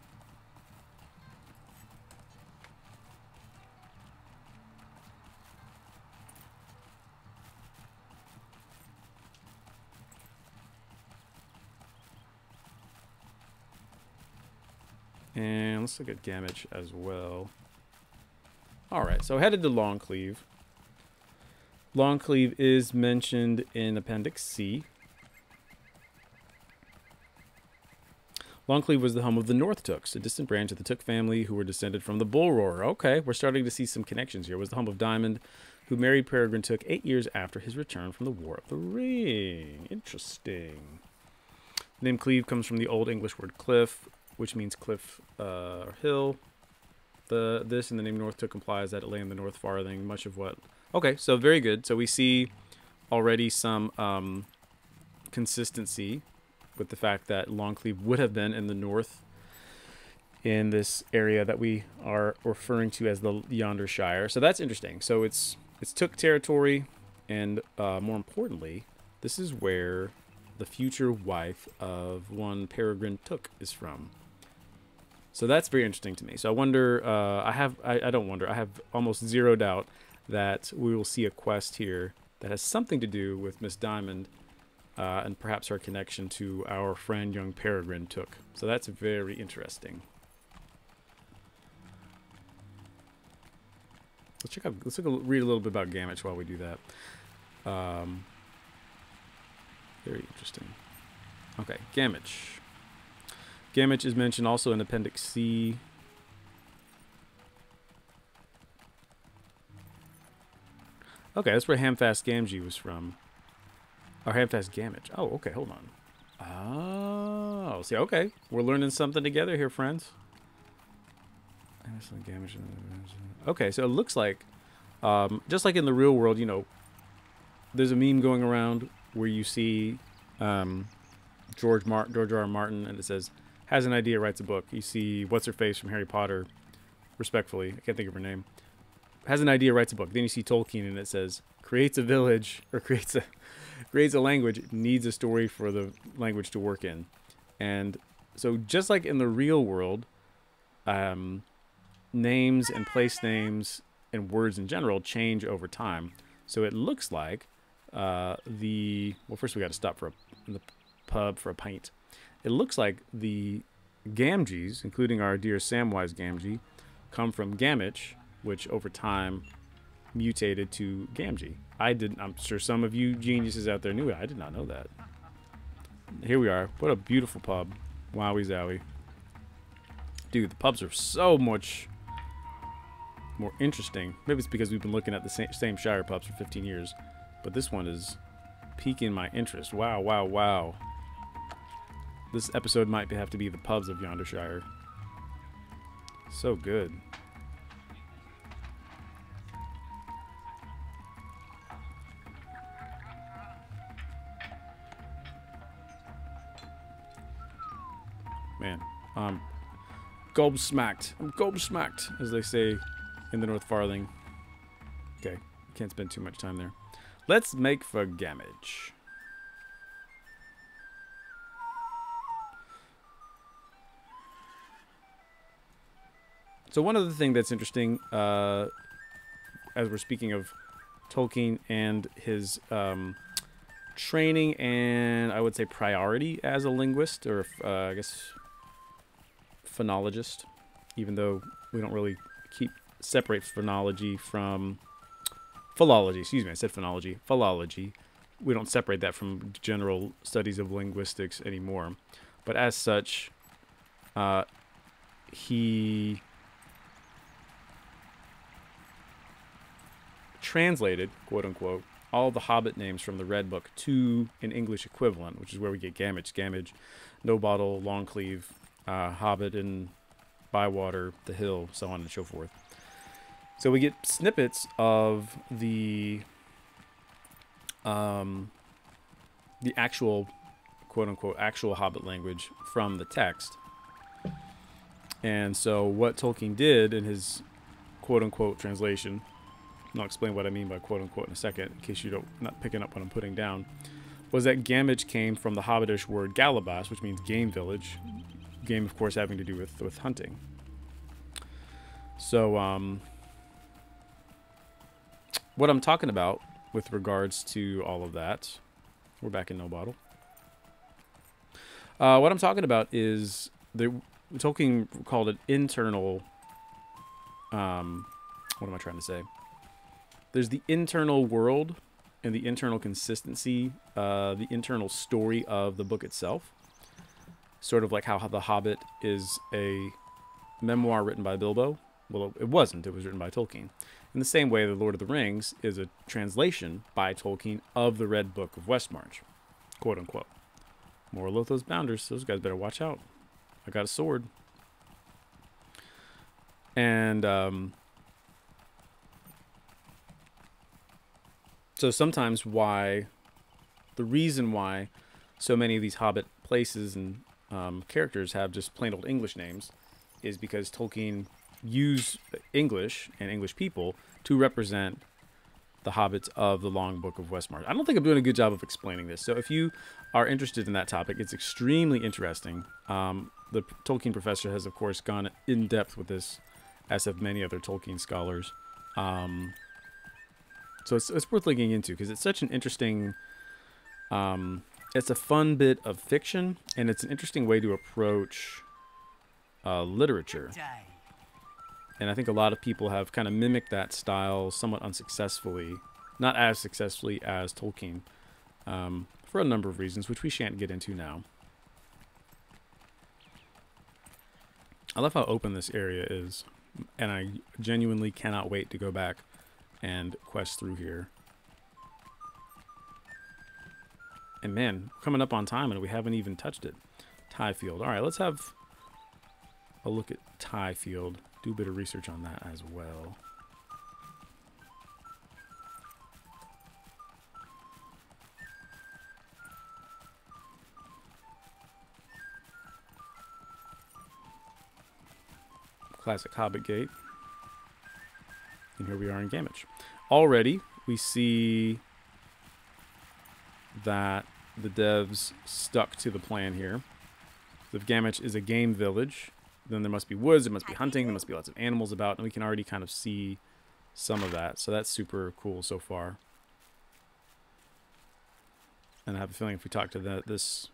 And let's look at Gamage as well. All right, so headed to Longcleave. Longcleave is mentioned in Appendix C. Longcleave was the home of the North Tooks, a distant branch of the Took family who were descended from the Bull Roarer. Okay, we're starting to see some connections here. It was the home of Diamond, who married Peregrine Took 8 years after his return from the War of the Ring. Interesting. The name Cleave comes from the Old English word cliff, which means cliff or hill. This and the name North Took implies that it lay in the North Farthing, much of what... Okay, so very good. So we see already some consistency with the fact that Longcleave would have been in the north in this area that we are referring to as the Yondershire. So that's interesting. So it's Took territory, and more importantly, this is where the future wife of one Peregrine Took is from. So that's very interesting to me. So I wonder, I have almost zero doubt that we will see a quest here that has something to do with Miss Diamond and perhaps her connection to our friend young Peregrine Took. So that's very interesting. Let's read a little bit about Gamage while we do that. Very interesting. Okay, Gamage. Gamage is mentioned also in Appendix C. Okay, that's where Hamfast Gamgee was from. Or Hamfast Gamage. Oh, okay, hold on. Oh, see, okay. We're learning something together here, friends. Okay, so it looks like, just like in the real world, you know, there's a meme going around where you see George R. R. Martin, and it says, has an idea, writes a book. You see what's her face from Harry Potter, respectfully, I can't think of her name. Has an idea, writes a book. Then you see Tolkien, and it says, creates a village, or creates a language, needs a story for the language to work in. And so just like in the real world, names and place names and words in general change over time. So it looks like well, first we got to stop in the pub for a pint. It looks like the Gamgees, including our dear Samwise Gamgee, come from Gamich, which over time mutated to Gamgee. I'm sure some of you geniuses out there knew it. I did not know that. Here we are. What a beautiful pub. Wowie zowie. Dude, the pubs are so much more interesting. Maybe it's because we've been looking at the same Shire pubs for 15 years. But this one is piquing my interest. Wow, wow, wow. This episode might have to be the pubs of Yondershire. So good. Man, gobsmacked. I'm gobsmacked, as they say in the North Farthing. Okay, can't spend too much time there. Let's make for Gamage. So one other thing that's interesting, as we're speaking of Tolkien and his training and I would say priority as a linguist, or I guess phonologist, even though we don't really separate phonology from philology. Excuse me, I said phonology. Philology. We don't separate that from general studies of linguistics anymore. But as such, he translated, quote unquote, all the Hobbit names from the Red Book to an English equivalent, which is where we get Gamage, No Bottle, Longcleave, Hobbit, and Bywater, the Hill, so on and so forth. So we get snippets of the actual, quote unquote, actual Hobbit language from the text. And so what Tolkien did in his quote unquote translation, and I'll explain what I mean by quote unquote in a second, in case you're not picking up what I'm putting down, was that Gamage came from the Hobbitish word Galabas, which means game village. Game, of course, having to do with hunting. So, what I'm talking about with regards to all of that, we're back in No Bottle. What I'm talking about is Tolkien called it internal. What am I trying to say? There's the internal world and the internal consistency, the internal story of the book itself. Sort of like how The Hobbit is a memoir written by Bilbo. Well, it wasn't. It was written by Tolkien. In the same way, The Lord of the Rings is a translation by Tolkien of the Red Book of Westmarch, quote unquote. Moral of those bounders. Those guys better watch out. I got a sword. And so sometimes the reason why so many of these Hobbit places and characters have just plain old English names is because Tolkien used English and English people to represent the hobbits of the Long Book of Westmarch. I don't think I'm doing a good job of explaining this. So if you are interested in that topic, it's extremely interesting. The Tolkien professor has, of course, gone in depth with this, as have many other Tolkien scholars. So it's worth looking into because it's such an interesting... it's a fun bit of fiction, and it's an interesting way to approach literature. And I think a lot of people have kind of mimicked that style somewhat unsuccessfully. Not as successfully as Tolkien, for a number of reasons, which we shan't get into now. I love how open this area is, and I genuinely cannot wait to go back and quest through here. And man, coming up on time and we haven't even touched it. Tiefield. All right, let's have a look at Tiefield. Do a bit of research on that as well. Classic Hobbit gate. And here we are in Gamage. Already, we see that the devs stuck to the plan here. So if Gamage is a game village, then there must be woods, there must be hunting, there must be lots of animals about, and we can already kind of see some of that. So that's super cool so far. And I have a feeling if we talk to this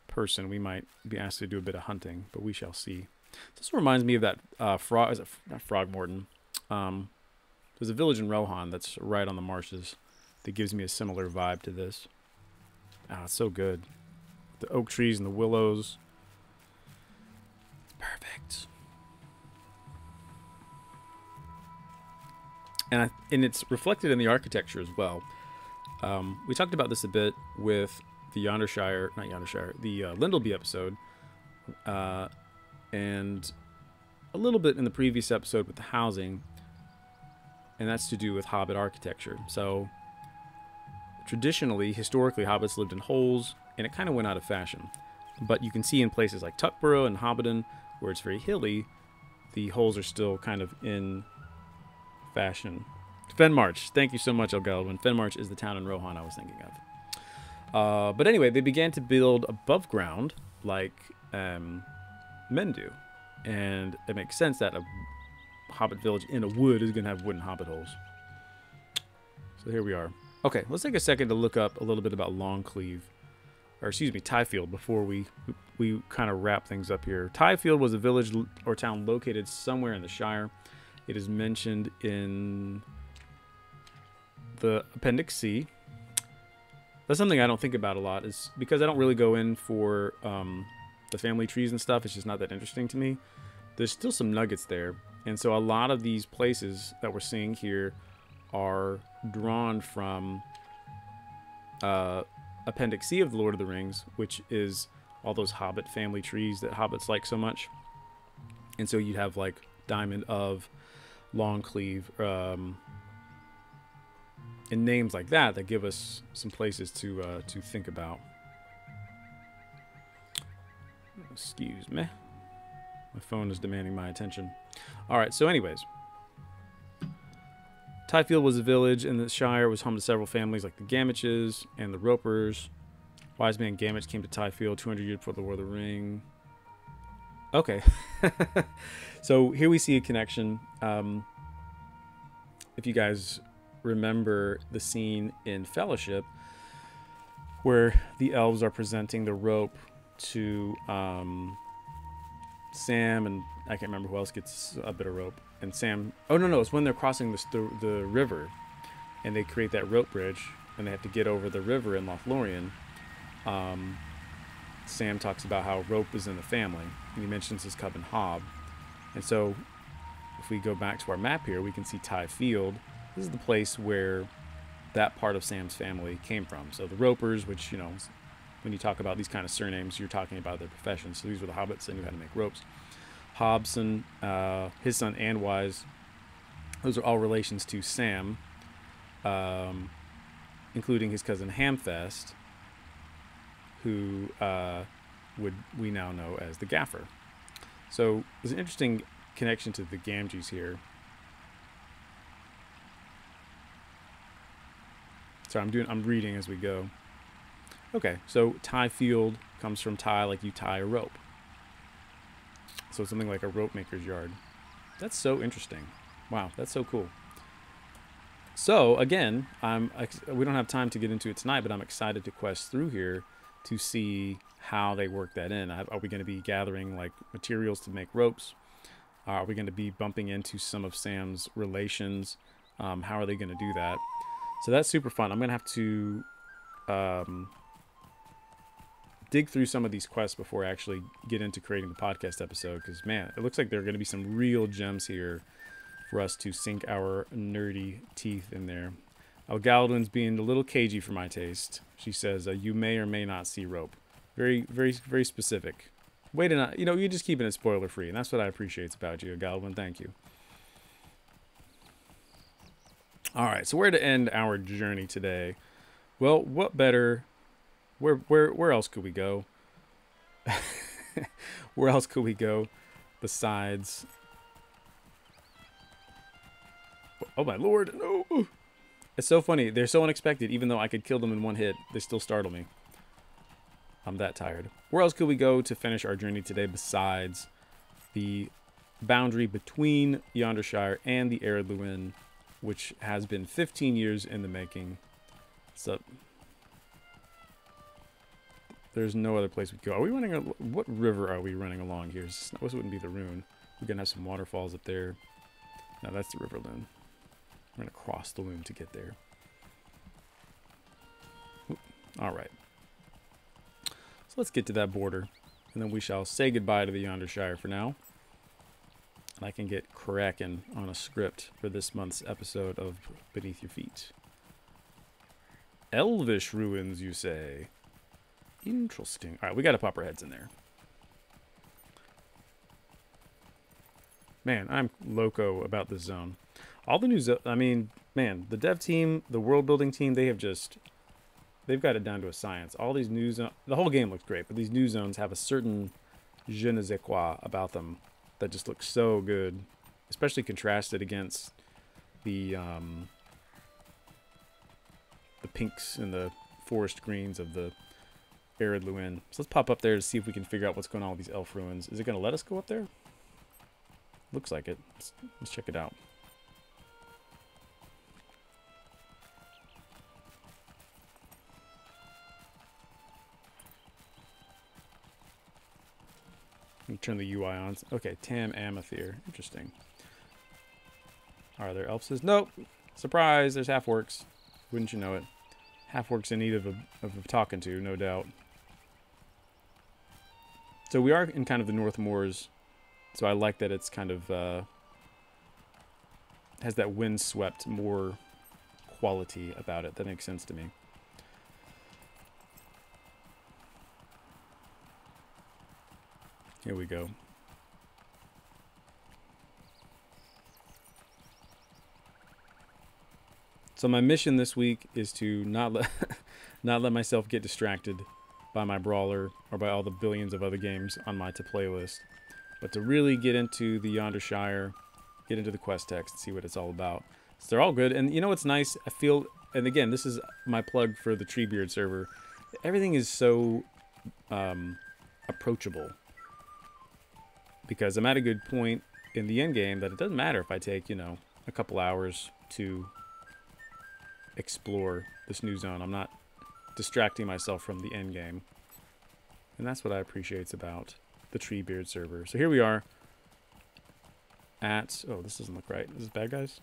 person, we might be asked to do a bit of hunting, but we shall see. This reminds me of that frog, not Frogmorton. There's a village in Rohan that's right on the marshes that gives me a similar vibe to this. Ah, it's so good. The oak trees and the willows. Perfect. And it's reflected in the architecture as well. We talked about this a bit with the Yondershire, not Yondershire, the Lindleby episode, and a little bit in the previous episode with the housing, and that's to do with Hobbit architecture. So traditionally, historically, Hobbits lived in holes, and it kind of went out of fashion. But you can see in places like Tuckborough and Hobbiton, where it's very hilly, the holes are still kind of in fashion. Fenmarch, thank you so much, Elgalwin. Fenmarch is the town in Rohan I was thinking of. But anyway, they began to build above ground like men do. And it makes sense that a Hobbit village in a wood is going to have wooden Hobbit holes. So here we are. Okay, let's take a second to look up a little bit about Longcleave. Or excuse me, Tiefield, before we kind of wrap things up here. Tiefield was a village or town located somewhere in the Shire. It is mentioned in the Appendix C. That's something I don't think about a lot, is because I don't really go in for the family trees and stuff. It's just not that interesting to me. There's still some nuggets there. And so a lot of these places that we're seeing here are drawn from Appendix C of the Lord of the Rings, which is all those Hobbit family trees that Hobbits like so much. And so you'd have like Diamond of, Longcleave, and names like that that give us some places to think about. Excuse me. My phone is demanding my attention. All right, so anyways. Tiefield was a village in the Shire. It was home to several families like the Gamaches and the Ropers. Wise man Gamage came to Tiefield 200 years before the War of the Ring. Okay. So here we see a connection. If you guys remember the scene in Fellowship where the elves are presenting the rope to Sam, and I can't remember who else gets a bit of rope. And Sam, oh no, it's when they're crossing the river, and they create that rope bridge, and they have to get over the river in Lothlorien. Sam talks about how rope is in the family, and he mentions his cousin Hob. And so, if we go back to our map here, we can see Tiefield. This is the place where that part of Sam's family came from. So the Ropers, which, you know, when you talk about these kind of surnames, you're talking about their profession. So these were the hobbits that knew how to make ropes. Hobson, his son Andwise, those are all relations to Sam, including his cousin Hamfest, who we now know as the Gaffer. So there's an interesting connection to the Gamgees here. Sorry, I'm reading as we go. Okay, so Tiefield comes from tie, like you tie a rope. So something like a rope maker's yard. That's so interesting. Wow, that's so cool. So again, we don't have time to get into it tonight, but I'm excited to quest through here to see how they work that in. Are we going to be gathering like materials to make ropes? Are we going to be bumping into some of Sam's relations? How are they going to do that? So that's super fun. I'm going to have to dig through some of these quests before I actually get into creating the podcast episode, because man, it looks like there are going to be some real gems here for us to sink our nerdy teeth in there. Galdwin's being a little cagey for my taste. She says, you may or may not see rope. Very, very, very specific. Way to not, you're just keeping it spoiler free, and that's what I appreciate about you, Galdwin. Thank you. All right, so where to end our journey today? Well, what better? Where else could we go? Where else could we go besides Oh my lord, no. It's so funny. They're so unexpected. Even though I could kill them in one hit, they still startle me. I'm that tired. Where else could we go to finish our journey today besides the boundary between Yondershire and the Arid Lewin, which has been 15 years in the making? So there's no other place we could go. Are we running? What river are we running along here? This wouldn't be the Rune. We're gonna have some waterfalls up there. No, that's the River Loon. We're gonna cross the Loon to get there. All right. So let's get to that border, and then we shall say goodbye to the Yondershire for now. And I can get cracking on a script for this month's episode of Beneath Your Feet. Elvish ruins, you say? Interesting. All right, we got to pop our heads in there. Man, I'm loco about this zone. All the new I mean, man, the dev team, the world building team, they've got it down to a science. All these new zones, the whole game looks great, but these new zones have a certain je ne sais quoi about them that just looks so good, especially contrasted against the pinks and the forest greens of the Arid Lewin. So let's pop up there to see if we can figure out what's going on with these elf ruins. Is it going to let us go up there? Looks like it. Let's check it out. Let me turn the UI on. Okay, Tam Amethyr. Interesting. Are there elves? Nope. Surprise, there's half-orcs. Wouldn't you know it? Half-orcs in need of talking to, no doubt. So we are in kind of the North Moors. So I like that it's kind of has that windswept more quality about it. That makes sense to me. Here we go. So my mission this week is to not let myself get distracted by my brawler or by all the billions of other games on my to-play list, but to really get into the Yondershire, get into the quest text, see what it's all about. So they're all good, and you know what's nice? I feel, and again, this is my plug for the Treebeard server. Everything is so approachable because I'm at a good point in the end game that it doesn't matter if I take, you know, a couple hours to explore this new zone. I'm not distracting myself from the end game, and that's what I appreciate about the Treebeard server. So here we are at, oh, this doesn't look right. Is this bad guys?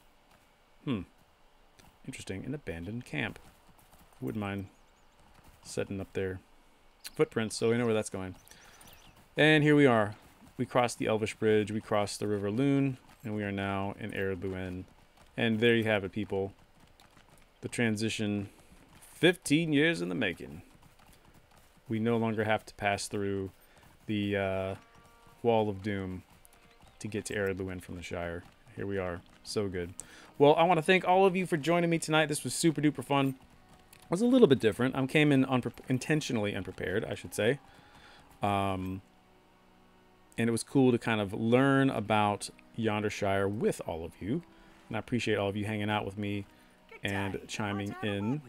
Interesting. An abandoned camp. Wouldn't mind setting up their footprints so we know where that's going. And here we are. We crossed the Elvish Bridge, we crossed the River Loon, and we are now in Arid Lewin. And there you have it, people. The transition, 15 years in the making. We no longer have to pass through the Wall of Doom to get to Arid Lewin from the Shire. Here we are. So good. Well, I want to thank all of you for joining me tonight. This was super duper fun. It was a little bit different. I came in intentionally unprepared, I should say. And it was cool to kind of learn about Yondershire with all of you. And I appreciate all of you hanging out with me and chiming in.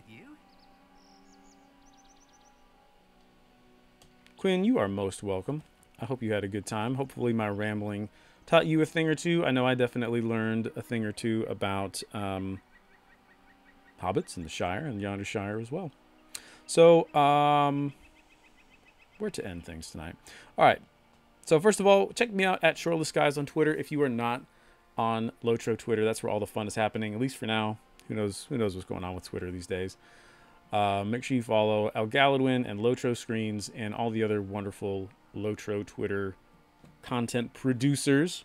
Quinn, you are most welcome. I hope you had a good time. Hopefully my rambling taught you a thing or two. I know I definitely learned a thing or two about hobbits and the Shire and Yondershire as well. So, where to end things tonight? All right. So first of all, check me out at Shoreless Skies on Twitter. If you are not on LOTRO Twitter, that's where all the fun is happening, at least for now. Who knows what's going on with Twitter these days. Make sure you follow Algaladwin and LOTRO Screens and all the other wonderful LOTRO Twitter content producers.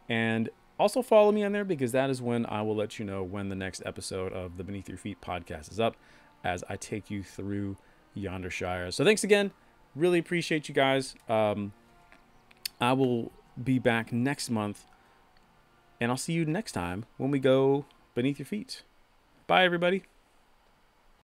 And also follow me on there because that is when I will let you know when the next episode of the Beneath Your Feet podcast is up as I take you through Yondershire. So thanks again. Really appreciate you guys. I will be back next month, and I'll see you next time when we go Beneath Your Feet. Bye, everybody.